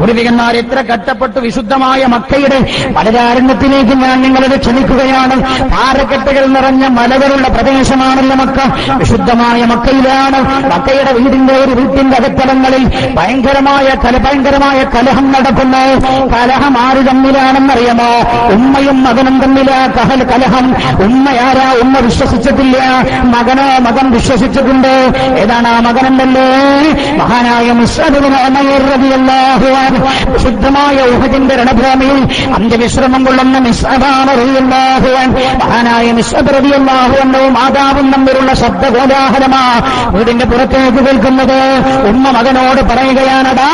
പൂർവികന്മാർ എത്ര കഷ്ടപ്പെട്ടു വിശുദ്ധമായ മക്കയുടെ മലരാരണ്യത്തിലേക്ക് ഞാൻ നിങ്ങളെ ക്ഷണിക്കുകയാണ്. പാറക്കെട്ടുകൾ നിറഞ്ഞ മലകളുള്ള പ്രദേശമാണല്ലോ മക്ക. വിശുദ്ധമായ മക്കയിലാണ്. മക്കയുടെ വീട്ടിന്റെ അകത്തലങ്ങളിൽ ഭയങ്കരമായ കലഹം നടക്കുന്നു. കലഹം ആര് തമ്മിലാണെന്നറിയാമോ? ഉമ്മയും മകനും തമ്മിലാ കലഹം. ഉമ്മയാരാ? ഉമ്മ വിശ്വസിച്ചിട്ടില്ല. മകൻ വിശ്വസിച്ചിട്ടുണ്ട്. ഏതാണ് ആ മകനുണ്ടല്ലേ? മഹാനായ മുസ്അബ് ഇബ്നു ഉമൈർ റളിയല്ലാഹു അൻഹു. വിശുദ്ധമായ ഉഹദിന്റെ രണഭൂമിയിൽ അന്ത്യവിശ്രമം കൊള്ളുന്ന മുസ്അബ് റളിയല്ലാഹു അൻഹു. മഹാനായ മുസ്അബ് റളിയല്ലാഹു അൻഹു മാതാവും തമ്മിലുള്ള ശബ്ദകോലാഹലമാ വീടിന്റെ പുറത്തേക്ക് കേൾക്കുന്നത്. ഉമ്മ മകനോട് പറയുകയാണടാ,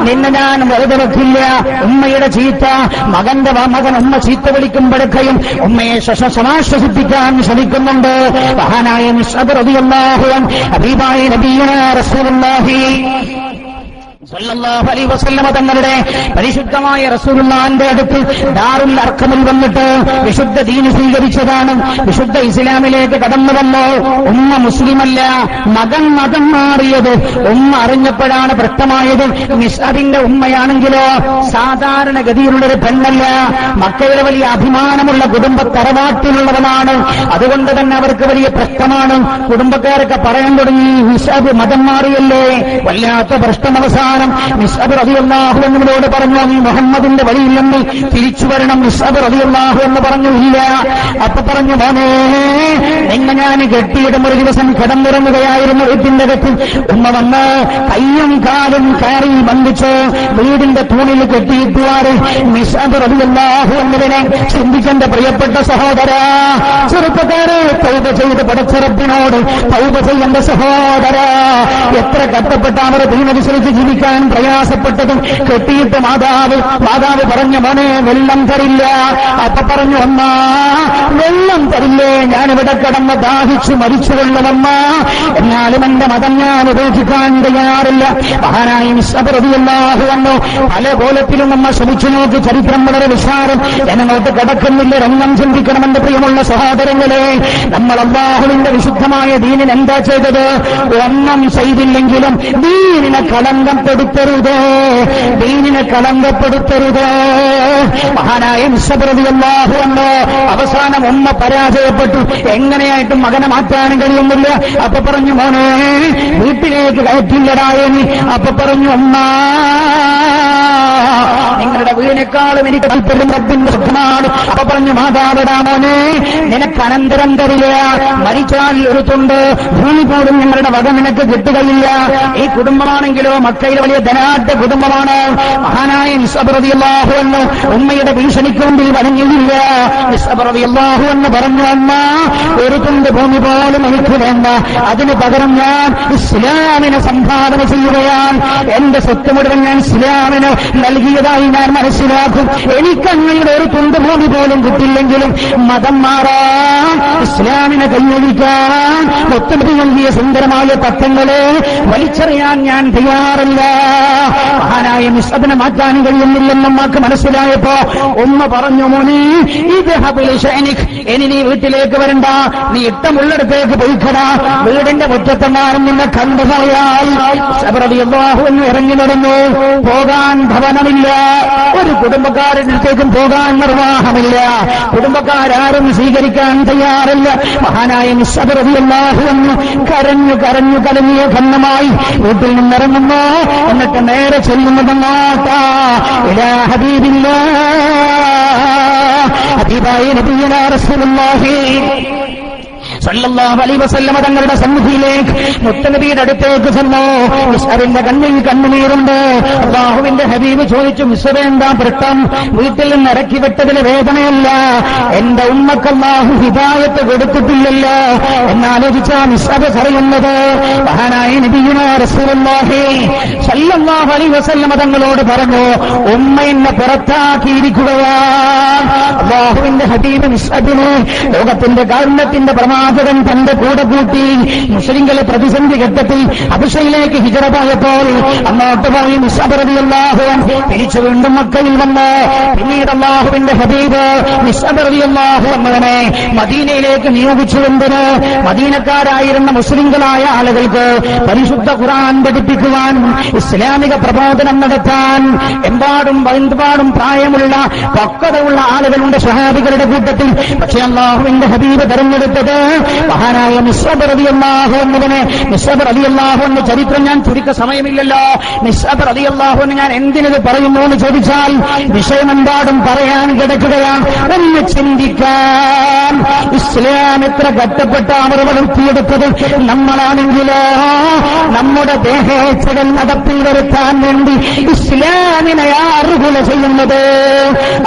നിന്നെ ഞാൻ വെറുതെ വെക്കില്ല. ഉമ്മയുടെ ചീത്ത മകൻ ഉമ്മ ചീത്ത വിളിക്കുമ്പോഴൊക്കെയും ഉമ്മയെ സമാശ്വസിപ്പിക്കാൻ ശ്രമിക്കുന്നുണ്ട്. മഹാനായ മുസ്അബ് റളിയല്ലാഹു അൻഹു ഹബീബായ നബിയുനാ റസൂലുള്ളാഹി സല്ലല്ലാഹു അലൈഹി വസല്ലമ തങ്ങളുടെ പരിശുദ്ധമായ റസൂലുള്ളാഹിന്റെ അടുത്ത് ദാറുൽ അർഖമിൽ വന്നിട്ട് വിശുദ്ധ ദീൻ സ്വീകരിച്ചതാണ്. വിശുദ്ധ ഇസ്ലാമിലേക്ക് കടന്നു വന്നു. ഉമ്മ മുസ്ലിമല്ല, മകൻ മതം മാറിയത് ഉമ്മ അറിഞ്ഞപ്പോഴാണ് വ്യക്തമായത്. മിസ്അബിന്റെ ഉമ്മയാണെങ്കിലോ സാധാരണഗതിയിലുള്ളൊരു പെണ്ണല്ല. മക്കയുടെ വലിയ അഭിമാനമുള്ള കുടുംബ തറവാട്ടിലുള്ളവനാണ്. അതുകൊണ്ട് തന്നെ അവർക്ക് വലിയ പ്രശ്നമാണ്. കുടുംബക്കാരൊക്കെ പറയാൻ തുടങ്ങി, മിസ്അബ് മതം മാറിയല്ലേ, വല്ലാത്ത പ്രശ്നം. അവസാനം മുസ്അബ് റളിയല്ലാഹു അൻഹുവിനോട് പറഞ്ഞു, മുഹമ്മദിന്റെ വഴിയിൽ നിന്ന് തിരിച്ചു വരണം. മുസ്അബ് റളിയല്ലാഹു എന്ന് പറഞ്ഞു, ഇല്ല. അപ്പൊ പറഞ്ഞു, മോനെ നിന്നെ ഞാൻ കെട്ടിയിടും. ഒരു ദിവസം കിടന്നിറങ്ങുകയായിരുന്നു വീട്ടിന്റെ അകത്ത്. ഉമ്മ വന്ന് കയ്യും കാലും കയറി ബന്ധിച്ച് വീടിന്റെ തൂണിൽ കെട്ടിയിട്ടുവാറ്. മുസ്അബ് റളിയല്ലാഹു അൻഹുവിനെ ചിന്തിക്കേണ്ട പ്രിയപ്പെട്ട സഹോദര, ചെറുപ്പക്കാരെ, തൗബ ചെയ്ത് പടച്ച റബ്ബിനോട് തൗബ ചെയ്യേണ്ട സഹോദര. എത്ര കഷ്ടപ്പെട്ട അവർ ദീനനുസരിച്ച് ജീവിക്കാൻ പ്രയാസപ്പെട്ടതും കെട്ടിയിട്ട് മാതാവ് പറഞ്ഞു, മോനെ വെള്ളം തരില്ല. അപ്പൊ പറഞ്ഞു, അമ്മ വെള്ളം തരില്ലേ, ഞാനിവിടെ കിടന്ന് ദാഹിച്ചു മരിച്ചുകൊള്ളുമമ്മ. എന്നാലും എന്റെ മതം ഞാൻ ഉപേക്ഷിക്കാൻ തയ്യാറില്ല. മഹാനായ മുസ്അബ് റളിയല്ലാഹു അൻഹു പല കോലത്തിലും നമ്മ ശ്രമിച്ചു നോക്കി. ചരിത്രം വളരെ വിശാലം. ജനങ്ങൾക്ക് കിടക്കുന്നില്ല. രംഗം ചിന്തിക്കണമെന്ന് പ്രിയമുള്ള സഹോദരങ്ങളെ, നമ്മൾ അല്ലാഹുവിന്റെ വിശുദ്ധമായ ദീനിന് എന്താ ചെയ്തത്? ഒന്നും ചെയ്തില്ലെങ്കിലും ദീനിനെ കളങ്കപ്പെടുത്തരുത്, ദീനിനെ കളങ്കപ്പെടുത്തരുത്. മഹാനായ മുസ്അബ് റളിയല്ലാഹു അൻഹു അവസാനം ഉമ്മ പരാജയപ്പെട്ടു. എങ്ങനെയായിട്ടും മകനെ മാറ്റാനും കഴിയുന്നില്ല. അപ്പൊ പറഞ്ഞു, മോനെ വീട്ടിലേക്ക് കയറ്റില്ലടായെന്ന്. അപ്പൊ പറഞ്ഞു, അമ്മ നിങ്ങളുടെ വീടിനേക്കാളും എനിക്ക് താല്പര്യം റബ്ബിന്റെ സുഖമാണ്. അപ്പൊ പറഞ്ഞു, മാതാവിടാ മോനെ നിനക്ക് അനന്തരം തരില്ല. മരിച്ചാൽ ഒരു തുണ്ട് ഭൂമി പോലും ഞങ്ങളുടെ വക നിനക്ക് കിട്ടുകയില്ല. ഈ കുടുംബമാണെങ്കിലോ മക്കയിലെ വലിയ ധനാഢ്യ കുടുംബമാണ്. മഹാനായ മുസ്അബ് റളിയല്ലാഹു അൻഹു ഉമ്മയുടെ ഭീഷണിക്ക് മുമ്പിൽ വഴങ്ങിയില്ല. മുസ്അബ് റളിയല്ലാഹു അൻഹു പറഞ്ഞു, അമ്മ ഒരു തുണ്ട് ഭൂമി പോലും എനിക്ക് വേണ്ട. അതിന് പകരം ഞാൻ ഇസ്ലാമിനെ സംഭാവന ചെയ്യുകയാണ്. എന്റെ സ്വത്ത് മുഴുവൻ ഞാൻ ഇസ്ലാമിന് നൽകിയതായി ഞാൻ മനസ്സിലാക്കും. എനിക്കങ്ങയുടെ ഒരു തുണ്ട് ഭൂമി പോലും കിട്ടില്ലെങ്കിലും മതം മാറാൻ, ഇസ്ലാമിനെ കൈയൊഴിക്കാൻ, ഒത്തുമതി നൽകിയ സുന്ദരമായ തത്വങ്ങളെ വലിച്ചെറിയാൻ ഞാൻ തയ്യാറല്ല. മഹാനായ മുസ്അബിനെ മാറ്റാൻ കഴിയുന്നില്ലെന്ന് നമ്മക്ക് മനസ്സിലായപ്പോ ഉമ്മ പറഞ്ഞു, മോനി ഇനി നീ വീട്ടിലേക്ക് വരണ്ട, നീ ഇഷ്ടമുള്ളിടത്തേക്ക് പോയിക്കടാ. വീടിന്റെ മുറ്റത്തെങ്ങാനും നിന്നെ കണ്ടുപോയാൽ ഇറങ്ങി നടന്നു. പോകാൻ ഭവനമില്ല, ഒരു കുടുംബക്കാരടുത്തേക്കും പോകാൻ നിർവാഹമില്ല, കുടുംബക്കാരും സ്വീകരിക്കാൻ തയ്യാറില്ല. മഹാനായ മുസ്അബ് റളിയല്ലാഹു അൻഹു കരഞ്ഞു കരഞ്ഞു കലങ്ങിയ ഖണ്ഡമായി വീട്ടിൽ നിന്നിറങ്ങുന്നു. എന്നിട്ട് നേരെ ചെല്ലുന്നതെങ്ങോട്ടാ? ഇലാ ഹബീബില്ലാഹ്, ഹബീബായ നബിയുനാ റസൂലുള്ളാഹി സല്ലല്ലാഹു അലൈഹി വസല്ലമ തങ്ങളുടെ സന്നിധിയിലേക്ക് മുത്തനബിയുടെ അടുത്തേക്ക് ചെന്നു. മുസ്അബിന്റെ കണ്ണിൽ കണ്ണുനീരുണ്ട്. അല്ലാഹുവിന്റെ ഹബീബ് ചോദിച്ചു, മുസ്അബ് എന്താ പ്രശ്നം? വീട്ടിൽ നിന്ന് ഇറക്കി വിട്ടതിന് വേദനയല്ല, എന്റെ ഉമ്മക്ക് അല്ലാഹു ഹിദായത്ത് കൊടുത്തിട്ടില്ലല്ലോ എന്നാലോചിച്ചാ മുസ്അബ് പറയുന്നത്. മഹാനായ നബിയുനാ റസൂലുള്ളാഹി സല്ലല്ലാഹു അലൈഹി വസല്ലമ തങ്ങളോട് പറഞ്ഞു, ഉമ്മ എന്നെ പുറത്താക്കിയിരിക്കുകയാണ്. അല്ലാഹുവിന്റെ ഹബീബ് മുസ്അബിനെ ലോകത്തിന്റെ കാരുണ്യത്തിന്റെ പ്രമാണം പ്രവാചകൻ തന്റെ കൂടെ കൂട്ടി മുസ്ലിങ്ങളെ പ്രതിസന്ധി ഘട്ടത്തിൽ ഹബശയിലേക്ക് ഹിജറ പോയപ്പോൾ അങ്ങോട്ട് പോയി മിസ്അബ് റളിയല്ലാഹു അൻഹു തിരിച്ചു വീണ്ടും മക്കയിൽ വന്ന് പിന്നീട് അല്ലാഹുവിന്റെ ഹബീബ് മിസ്അബ് റളിയല്ലാഹു അൻഹുവിനെ മദീനയിലേക്ക് നിയോഗിച്ചുകൊണ്ടിന് മദീനക്കാരായിരുന്ന മുസ്ലിങ്ങളായ ആളുകൾക്ക് പരിശുദ്ധ ഖുർആൻ പഠിപ്പിക്കുവാൻ ഇസ്ലാമിക പ്രബോധനം നടത്താൻ എമ്പാടും പ്രായമുള്ള പക്വതയുള്ള ആളുകളുണ്ട് സ്വഹാബികളുടെ കൂട്ടത്തിൽ. പക്ഷേ അല്ലാഹുവിന്റെ ഹബീബ് തെരഞ്ഞെടുത്തത് മഹാനായ മിസ്അബ് റളിയല്ലാഹു അൻഹുവിനെ. മിസ്അബ് റളിയല്ലാഹു അൻഹു ചരിത്രം ഞാൻ ചുരുക്ക സമയമില്ലല്ലോ. മിസ്അബ് റളിയല്ലാഹു അൻഹു ഞാൻ എന്തിനത് പറയുന്നു എന്ന് ചോദിച്ചാൽ വിഷയമെമ്പാടും പറയാൻ കിടക്കുകയാണ്. എന്ന് ചിന്തിക്കാൻ ഇസ്ലാം എത്ര ഘട്ടപ്പെട്ട അവർ വളർത്തിയെടുത്തത്. നമ്മളാണെങ്കിലോ നമ്മുടെ ദേഹേച്ഛകൾ നടപ്പിൽ വരുത്താൻ വേണ്ടി ഇസ്ലാമിനെ അറുകൊല ചെയ്യുന്നത്,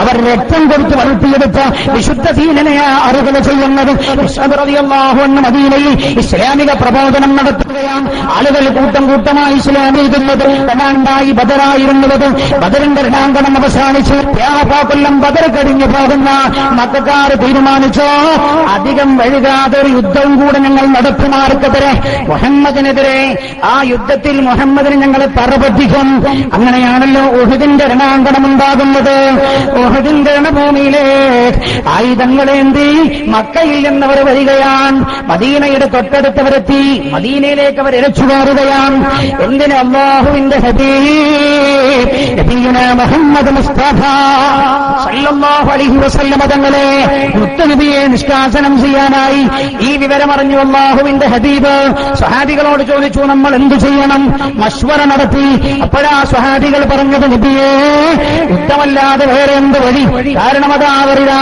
അവർ രക്തം കൊടുത്ത് വളർത്തിയെടുത്ത വിശുദ്ധ ദീനിനെ അറുകൊല ചെയ്യുന്നത്. മിസ്അബ് റളിയല്ലാഹു അൻഹു മദീനയിൽ ഇസ്ലാമിക പ്രബോധനം നടത്തുകയാണ്. ആളുകൾ കൂട്ടം കൂട്ടമായി ഇസ്ലാമിക്കുന്നത് രണ്ടായി ബദറായിരുന്നത്. ബദറിന്റെ രണാങ്കണം അവസാനിച്ച് കൊല്ലം ബദർ കഴിഞ്ഞു പോകുന്ന മക്കക്കാർ തീരുമാനിച്ചോ അധികം വൈകാതെ ഒരു യുദ്ധം കൂടെ ഞങ്ങൾ നടത്തുമാർക്കെതിരെ, മുഹമ്മദിനെതിരെ. ആ യുദ്ധത്തിൽ മുഹമ്മദിന് ഞങ്ങളെ തറപറ്റിക്കും. അങ്ങനെയാണല്ലോ ഉഹുദിന്റെ രണാങ്കണം ഉണ്ടാകുന്നത്. ഉഹുദിന്റെ രണഭൂമിയിലെ ആയുധങ്ങളേന്തി മക്കയിൽ നിന്നവർ വരികയാണ്. മദീനയുടെ തൊട്ടടുത്തവരെത്തി. മദീനയിലേക്ക് അവർ ഇരച്ചുകയറുകയാണ്. എന്തിന്? അല്ലാഹുവിന്റെ ഹബീബ് മുഹമ്മദ് മുസ്തഫ സല്ലല്ലാഹു അലൈഹി വസല്ലം തങ്ങളെ മുത്തനബിയെ നിഷ്കാസനം ചെയ്യാനായി. ഈ വിവരമറിഞ്ഞു അല്ലാഹുവിന്റെ ഹബീബ് സ്വഹാബികളോട് ചോദിച്ചു, നമ്മൾ എന്തു ചെയ്യണം? മശ്വറ നടത്തി. അപ്പോഴാ സ്വഹാബികൾ പറഞ്ഞത്, നബിയേ, യുദ്ധമല്ലാതെ വേറെ എന്ത് വഴി? കാരണം അതാ അവരിതാ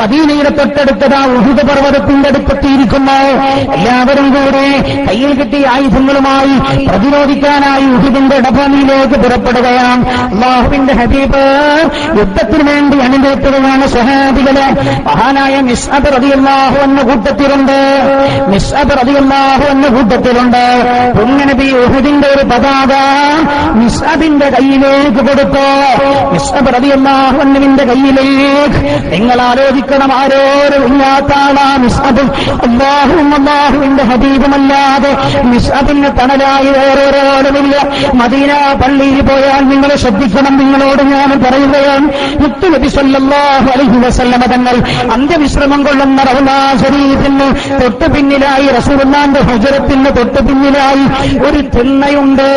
മദീനയുടെ തൊട്ടടുത്തതാ ഉഹുദ് പർവ്വതത്തിന്റെ അടുത്തെത്തിയിരിക്കുന്നു. എല്ലാവരും കൂടെ കയ്യിൽ കിട്ടിയ ആയുധങ്ങളുമായി പ്രതിരോധിക്കാനായി ഉഹുദിന്റെ ഇടഭൂമിയിലേക്ക് പുറപ്പെടുകയാണ്. അല്ലാഹുവിന്റെ ഹബീബ് യുദ്ധത്തിന് വേണ്ടി അണിനിരത്തുകയാണ് സ്വഹാബികളെ. മഹാനായ മിസ്അബ് റളിയല്ലാഹു അൻഹു കൂട്ടത്തിലുണ്ട്. മിസ്അബ് റളിയല്ലാഹു അൻഹു കൂട്ടത്തിലുണ്ട്. പുണ്യനബി ഉഹുദിന്റെ ഒരു പതാക മിസ്അബിന്റെ കയ്യിലേക്ക് കൊടുത്തു. മിസ്അബ് റളിയല്ലാഹു അൻഹുവിന്റെ കയ്യിലേക്ക്. നിങ്ങൾ ആലോചിക്കണം, ആരോരും ഇല്ലാത്ത ആളാ മിസ്അബ്. അല്ലാഹുവിന്റെ ഹബീബുമല്ലാതെ മിസ്അബിന് തണലായി വേറൊരാളുമില്ല. മദീന പള്ളിയിൽ പോയാൽ നിങ്ങൾ ശ്രദ്ധിക്കണം. നിങ്ങളോട് ഞാൻ പറയുകയാണ്, മുത്തുനബി സല്ലല്ലാഹു അലൈഹി വസല്ലമ തങ്ങൾ അന്ത്യവിശ്രമം കൊള്ളുന്ന റൗളാ ശരീഫിന് തൊട്ടു പിന്നിലായി, റസൂലുള്ളാഹിന്റെ ഹുജറത്തിന് തൊട്ടു പിന്നിലായി ഒരു തിണ്ണയുണ്ട്.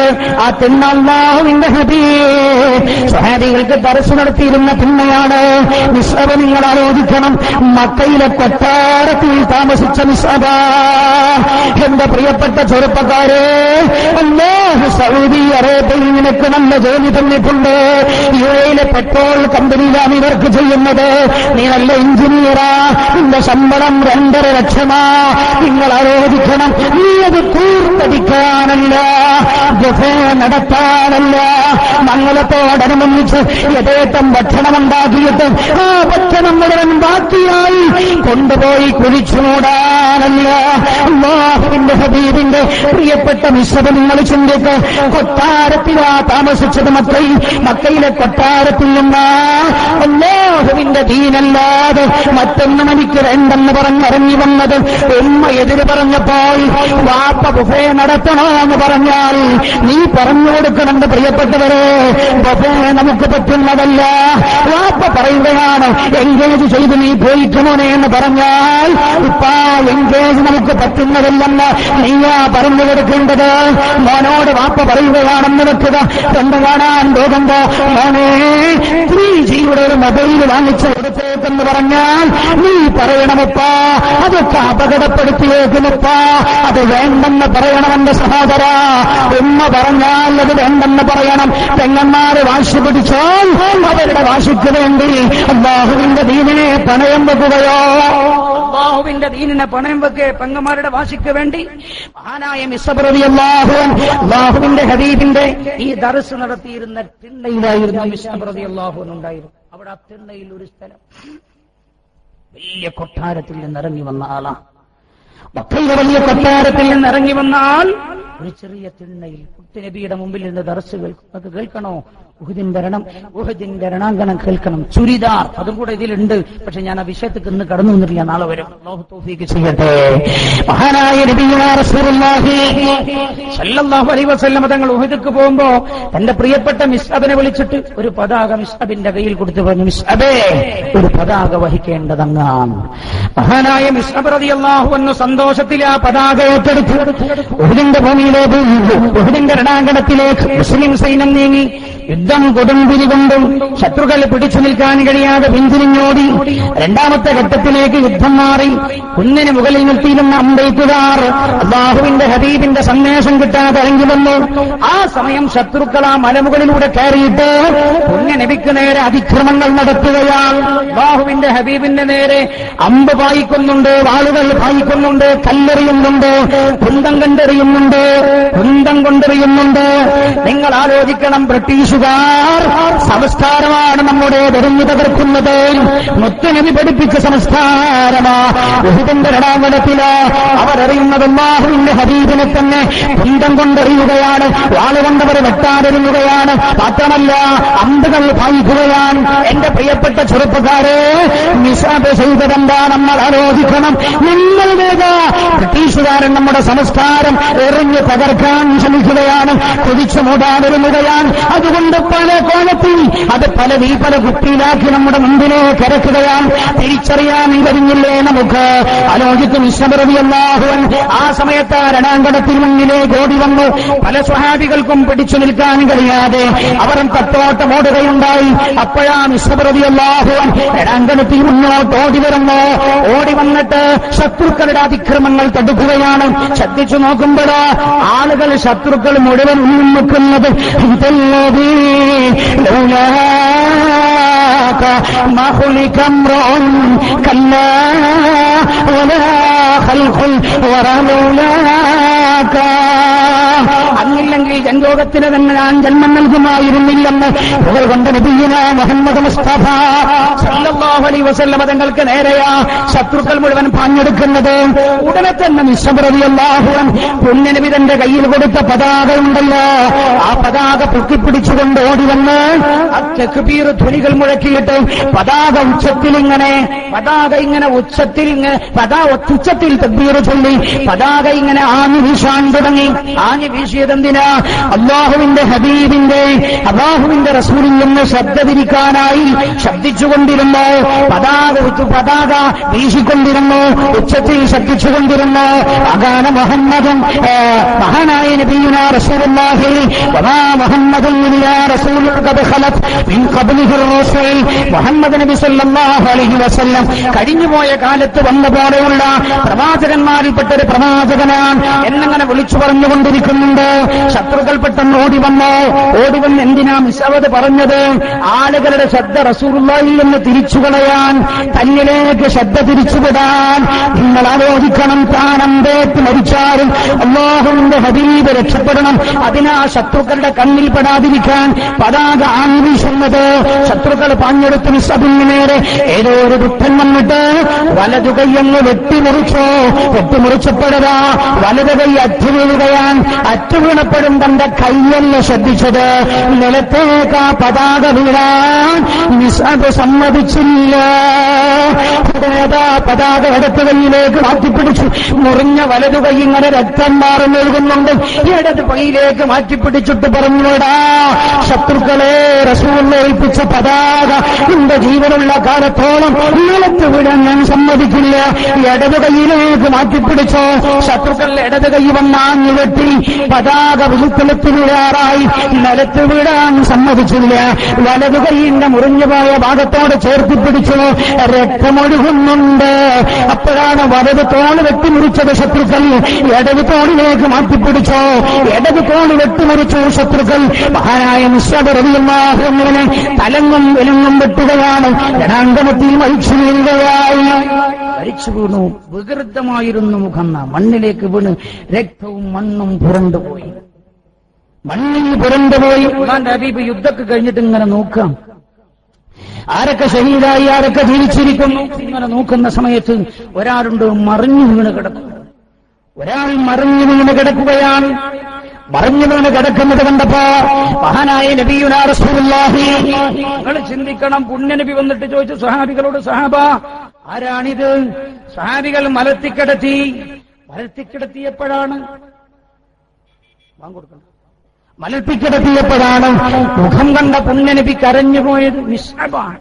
ആ തിണ്ണ അല്ലാഹുവിന്റെ ഹബീബ് സ്വഹാബികൾക്ക് ദർസ് നടത്തിയിരുന്ന തിണ്ണയാണ്. മിസ്അബ് നിങ്ങൾ ആലോചിക്കണം, മക്കയിലെ കൊട്ടാരത്തിൽ താമസിച്ച മിസ്അബ. എന്റെ പ്രിയപ്പെട്ട ചെറുപ്പക്കാരെ, അല്ലാഹു സൗദി അറേബ്യയിൽ നിനക്ക് നല്ല ജോലി തന്നിട്ടുണ്ട്. യുഎഇയിലെ പെട്രോൾ കമ്പനിയിലാണ് ഇവർക്ക് ചെയ്യുന്നത്. നീ നല്ല എഞ്ചിനീയറാ. നിന്റെ ശമ്പളം 2.5 ലക്ഷമാ. നിങ്ങൾ ആലോചിക്കണം, നീ അത് കൂർത്തടിക്കാനല്ല, ബുഫേ നടത്താനല്ല, മംഗലത്തോടനുബന്ധിച്ച് യഥേഷ്ടം ഭക്ഷണമുണ്ടാക്കിയിട്ട് ആ ഭക്ഷണം മുഴുവൻ ബാക്കിയായി കൊണ്ടുപോയി കുഴിച്ചുമൂടാനല്ല. അല്ലാഹുവിന്റെ ഹബീബിന്റെ പ്രിയപ്പെട്ട മിസ്അബ് നിങ്ങൾ ചിന്തിക്ക്. കൊട്ടാരത്തിലാ താമസിച്ചത്. മക്കയിലെ കൊട്ടാരത്തിൽ നിന്ന് അല്ലാഹുവിന്റെ ദീനല്ലാതെ മറ്റൊന്നും എനിക്ക് വേണ്ടെന്ന് പറഞ്ഞിറങ്ങി വന്നത്. ഉമ്മ എതിര് പറഞ്ഞപ്പോൾ വാപ്പ ബുഫേ നടത്തണോ എന്ന് പറഞ്ഞാൽ നീ പറഞ്ഞു കൊടുക്കണം. പ്രിയപ്പെട്ടവരെ, ബുഫേ നമുക്ക് പറ്റുന്നതല്ല. വാപ്പ പറയുകയാണ്, എൻഗേജ് ചെയ്ത് നീ പോയിക്കണോനെ എന്ന് പറഞ്ഞാൽ ഇപ്പാ എൻഗേജ് നമുക്ക് പറ്റുന്നതല്ലെന്ന് നീയാ പറഞ്ഞു കൊടുക്കേണ്ടത്. മോനോട് വാപ്പ പറയുകയാണെന്ന് വെക്കുക. കണ്ടു കാണാൻ പോകുമ്പോ മോനെ 3Gയുടെ ഒരു മൊബൈൽ വാങ്ങിച്ചു കൊടുത്തേക്കെന്ന് പറഞ്ഞാൽ നീ പറയണമപ്പാ, അതൊക്കെ അപകടപ്പെടുത്തിയേക്കുമപ്പാ, അത് വേണ്ടെന്ന് പറയണമെന്റെ സഹോദര. ഉമ്മ പറഞ്ഞാൽ അത് വേണ്ടെന്ന് പറയണം. പെങ്ങന്മാര് വാശി പിടിച്ചാൽ അവരുടെ വാശിക്ക് വേണ്ടി അല്ലാഹുവിന്റെ ദീനിനെ പണയം വെക്കുകയോ, അല്ലാഹുവിന്റെ ദീനിനെ പണയം വെക്കെ പെങ്ങന്മാരുടെ വാശിക്ക് വേണ്ടി. മഹാനായ മിസ്അബ് റളിയല്ലാഹു അൻഹു അല്ലാഹുവിന്റെ ഹബീബിന്റെ ഈ ദർസ് നടത്തിയിരുന്ന തിണ്ണയിലായിരുന്നു മിസ്അബ് റളിയല്ലാഹു അൻഹു ഉണ്ടായിരുന്നു. അവിടെ ആ തിണ്ണയിൽ ഒരു സ്ഥലം വലിയ കൊട്ടാരത്തിൽ നിന്ന് ഇറങ്ങി വന്ന ആളാ. മക്കയിലെ വലിയ കൊട്ടാരത്തിൽ നിന്ന് ഇറങ്ങി വന്ന ആൾ ഒരു ചെറിയ തിണ്ണയിൽ മുത്തുനബിയുടെ മുമ്പിൽ നിന്ന് ദർസ് കേൾക്കണോ? ഉഹദിന്റെ രണാങ്കണം കേൾക്കണം. ചുരിദാർ അതും കൂടെ ഇതിലുണ്ട്. പക്ഷെ ഞാൻ ആ വിഷയത്തേക്ക് ഇന്ന് കടന്നു വന്നിട്ടില്ല, നാളെ വരും. അല്ലാഹു തൗഫീഖ് ചെയ്യട്ടെ. മഹാനായ നബിയുനാ റസൂലുള്ളാഹി സ്വല്ലല്ലാഹു അലൈഹി വസല്ലം തങ്ങൾ ഉഹദിക്ക് പോകുമ്പോ തന്റെ പ്രിയപ്പെട്ട മിസ്അബിനെ വിളിച്ചിട്ട് ഒരു പതാക മിസ്അബിന്റെ കയ്യിൽ കൊടുത്തു പറഞ്ഞു, മിസ്അബേ, ഒരു പതാക വഹിക്കേണ്ടതങ്ങാണ്. മഹാനായ മിസ്അബ് റളിയല്ലാഹു അൻഹു സന്തോഷത്തിൽ ആ പതാക ഏറ്റെടുത്തു. ഉഹദിന്റെ ഭൂമിയിലേക്ക്, ഉഹദിന്റെ രണാങ്കണത്തിലേക്ക് മുസ്ലിം സൈന്യം നീങ്ങി. യുദ്ധം കൊടുമ്പിരി കൊണ്ടും ശത്രുക്കൾ പിടിച്ചു നിൽക്കാൻ കഴിയാതെ പിന്തിരിഞ്ഞോടി. രണ്ടാമത്തെ ഘട്ടത്തിലേക്ക് യുദ്ധം മാറി. കുന്നിന് മുകളിൽ നിർത്തിയിരുന്ന അമ്പെയ്ത്തുകാർ അല്ലാഹുവിന്റെ ഹബീബിന്റെ സന്ദേശം കിട്ടാതെ ഇറങ്ങി വന്നു. ആ സമയം ശത്രുക്കൾ ആ മലമുകളിലൂടെ കയറിയിട്ട് പുണ്യ നബിക്ക് നേരെ അതിക്രമങ്ങൾ നടത്തുകയാണ്. അല്ലാഹുവിന്റെ ഹബീബിന്റെ നേരെ അമ്പ് പായിക്കുന്നുണ്ട്, വാളുകൾ പായിക്കുന്നുണ്ട്, കല്ലെറിയുന്നുണ്ട്, കുന്തം കൊണ്ടെറിയുന്നുണ്ട്. നിങ്ങൾ ആലോചിക്കണം, ബ്രിട്ടീഷുകാർ സംസ്കാരമാണ് നമ്മുടെ വെറുഞ്ഞു തകർക്കുന്നത്. മുത്തുനബി പഠിപ്പിച്ച സംസ്കാരമാ. ഉഹദിന്റെ രണാങ്കണത്തില് അവരെറിയുന്നത് അല്ലാഹുവിന്റെ ഹബീബിനെ തന്നെ കുന്തം കൊണ്ടെറിയുകയാണ്, വാളുകൊണ്ടവർ വെട്ടാതെറിയുകയാണ്, മാത്രമല്ല അമ്പുകൾ പായിക്കുകയാണ്. എന്റെ പ്രിയപ്പെട്ട ചെറുപ്പക്കാരെ, മിസ്അബ് ചെയ്തതെന്താ നമ്മൾ ആലോചിക്കണം. നിങ്ങളുടേത് ബ്രിട്ടീഷുകാരൻ നമ്മുടെ സംസ്കാരം എറിഞ്ഞു തകർക്കാൻ ശ്രമിക്കുകയാണ്, കുതിച്ചു മൂടാതിരുന്നുകയാണ്. അതുകൊണ്ട് പല കോലത്തിൽ അത് പല കുപ്പിയിലാക്കി നമ്മുടെ മുമ്പിലേക്ക് ഇറക്കുകയാണ്. തിരിച്ചറിയാൻ കഴിഞ്ഞില്ലേ നമുക്ക്? ആലോചിക്കും. മിസ്അബ് റളിയല്ലാഹു അൻഹു ആ സമയത്ത് രണാങ്കണത്തിൽ മുന്നിലേക്ക് ഓടി വന്നു. പല സ്വഹാബികൾക്കും പിടിച്ചു നിൽക്കാൻ കഴിയാതെ അവർ തട്ടോട്ടം ഓടുകയുണ്ടായി. അപ്പോഴാ മിസ്അബ് റളിയല്ലാഹു അൻഹു രണാങ്കണത്തിൽ മുന്നോട്ട് ഓടി വരുന്നു. ഓടി വന്നിട്ട് ശത്രുക്കളുടെ അതിക്രമങ്ങൾ തടുക്കുകയാണ്. ശ്രദ്ധിച്ചു നോക്കുമ്പോൾ ആളുകൾ, ശത്രുക്കൾ മുഴുവൻ ഉന്മുക്കുന്നത് അങ്ങില്ലെങ്കിൽ ജൻലോകത്തിന് തന്നെ ഞാൻ ജന്മം നൽകുമായിരുന്നില്ലെന്ന് പുകൾ കൊണ്ട് നബിയുനാ മുഹമ്മദ് മുസ്തഫ സല്ലല്ലാഹു അലൈഹി വസല്ലം തങ്ങൾക്ക് നേരെയാ ശത്രുക്കൾ മുഴുവൻ പാഞ്ഞെടുക്കുന്നത്. ഉടനെ തന്നെ മിസ്അബ് റളിയല്ലാഹു അൻഹു പുണ്യനബി തന്റെ കയ്യിൽ കൊടുത്ത പതാകയുണ്ടല്ലോ, ആ പതാക പൊക്കിപ്പിടിച്ചുകൊണ്ട് ഓടി വന്ന് തക്ബീർ ധ്വനികൾ മുഴക്കിയിട്ട് പതാക ഉച്ചത്തിൽ ഇങ്ങനെ തക്ബീർ ചൊല്ലി പതാക ഇങ്ങനെ ആഞ്ഞു വീശാൻ തുടങ്ങി. ആഞ്ഞു വീശിയതെന്തിനാ? അല്ലാഹുവിന്റെ ഹബീബിന്റെ, അല്ലാഹുവിന്റെ റസൂലിൽ നിന്ന് ശബ്ദ തിരിക്കാനായി ശബ്ദിച്ചുകൊണ്ടിരുന്നു. പതാക വീശിക്കൊണ്ടിരുന്നു, ഉച്ചത്തിൽ ശബ്ദിച്ചുകൊണ്ടിരുന്നു. അകാന മുഹമ്മദൻ, മഹാനായ നബിയുനാ റസൂലുള്ളാഹി വമാ മുഹമ്മദുൻ ഇല്ലാ റസൂലുൻ ഖദ് ഖലത് മിൻ ഖബ്ലിഹി റസൂൽ. മുഹമ്മദ് നബി സല്ലല്ലാഹു അലൈഹി വസല്ലം കഴിഞ്ഞുപോയ കാലത്ത് വന്ന പോലെയുള്ള പ്രവാചകന്മാരിൽപ്പെട്ട ഒരു പ്രവാചകനാണ് എന്നങ്ങനെ വിളിച്ചു പറഞ്ഞുകൊണ്ടിരിക്കുന്നുണ്ട്. ശത്രുക്കൾ പെട്ടെന്ന് ഓടി വന്ന് എന്തിനാ മിസ്അബ് പറഞ്ഞത്? ആളുകളുടെ ശ്രദ്ധ റസൂലുള്ളാഹിയിൽ നിന്ന് തിരിച്ചുകളയാൻ, തന്നിലേക്ക് ശ്രദ്ധ തിരിച്ചുവിടാൻ. നിങ്ങൾ ആലോചിക്കണം, താൻ അമ്പേറ്റ് മരിച്ചാലും അല്ലാഹുവിന്റെ ഹബീബ് രക്ഷപ്പെടണം. അതിനാ ശത്രുക്കളുടെ കണ്ണിൽ പെടാതിരിക്കാൻ പതാക ആഞ്ഞുവീശുന്നത്. ശത്രുക്കൾ പാഞ്ഞെടുത്ത് മിസ്അബിന് നേരെ ഏതോ ഒരു ദുഃഖം വന്നിട്ട് വലതു കൈയങ്ങ് വെട്ടിമുറിച്ചപ്പെടുക. വലതു കൈ അറ്റുവീഴുകയാൻ. അറ്റുവീണപ്പോഴും തന്റെ കൈയല്ല ശ്രദ്ധിച്ചത്, നിലത്തേക്ക് ആ പതാക വീഴാൻ മിസ്അബ് സമ്മതിച്ചില്ല. പതാക ഇടത്ത് കൈയിലേക്ക് മാറ്റിപ്പിടിച്ചു. മുറിഞ്ഞ വലതു കൈ ഇങ്ങനെ രക്തം മാറുന്നൊഴുകുന്നുണ്ട്. ഇടത് കൈയിലേക്ക് മാറ്റിപ്പിടിച്ചിട്ട് പറഞ്ഞുവിടാ, ശത്രുക്കളെ, റസൂൽ ഏൽപ്പിച്ച പതാക എന്റെ ജീവനുള്ള കാലത്തോളം നിലത്ത് വിടാൻ ഞാൻ സമ്മതിക്കില്ല. ഇടത് കൈയിലേക്ക് മാറ്റിപ്പിടിച്ചോ. ശത്രുക്കൾ ഇടത് കൈ വന്നാഞ്ഞു വെട്ടി പതാക വിളുത്തിലെത്തി വീഴാറായി. നിലത്ത് വീഴാൻ സമ്മതിച്ചില്ല. വലതു കൈയിന്റെ മുറിഞ്ഞുപോയ ഭാഗത്തോട് ചേർത്തി പിടിച്ചു. രക്തമൊഴുകുന്നുണ്ട്. അപ്പോഴാണ് വലത് തോള് വെട്ടിമുറിച്ചത് ശത്രുക്കൾ. ഇടത് തോളിലേക്ക് മാറ്റിപ്പിടിച്ചോ. ഇടത് തോള് വെട്ടിമുറിച്ചു ശത്രുക്കൾ. മഹാനായ മിസ്അബ് റളിയല്ലാഹു അൻഹുവിനെ തലങ്ങും വിലങ്ങും വെട്ടുകയാണ്. രണാങ്കണത്തിൽ മരിച്ചു വീണു. വികൃതമായിരുന്നു മുഖം. മണ്ണിലേക്ക് വീണ് രക്തവും മണ്ണും പുരണ്ടുപോയി. അല്ലാഹുവിന്റെ ഹബീബ് യുദ്ധമൊക്കെ കഴിഞ്ഞിട്ട് ഇങ്ങനെ നോക്കാം, ആരൊക്കെ ഷഹീദായി, ആരൊക്കെ ജീവിച്ചിരിക്കുന്നു. ഇങ്ങനെ നോക്കുന്ന സമയത്ത് ഒരാളുണ്ട് മറിഞ്ഞു വീണ് കിടക്കുന്നു. ഒരാൾ മറിഞ്ഞു വീണ് കിടക്കുകയാണ്. മറിഞ്ഞു വീണ് കിടക്കുന്നത് കണ്ടപ്പോ മഹാനായ നബിയുനാ റസൂലുള്ളാഹി, നിങ്ങൾ ചിന്തിക്കണം, പുണ്യനബി വന്നിട്ട് ചോദിച്ചു സഹാബികളോട്, സഹാബ ആരാണിത്? സഹാബികൾ മലർത്തിക്കിടത്തിയപ്പോഴാണ് മുഖം കണ്ട പുണ്യനബി കരഞ്ഞുപോയത്. നിസ്സബാണ്.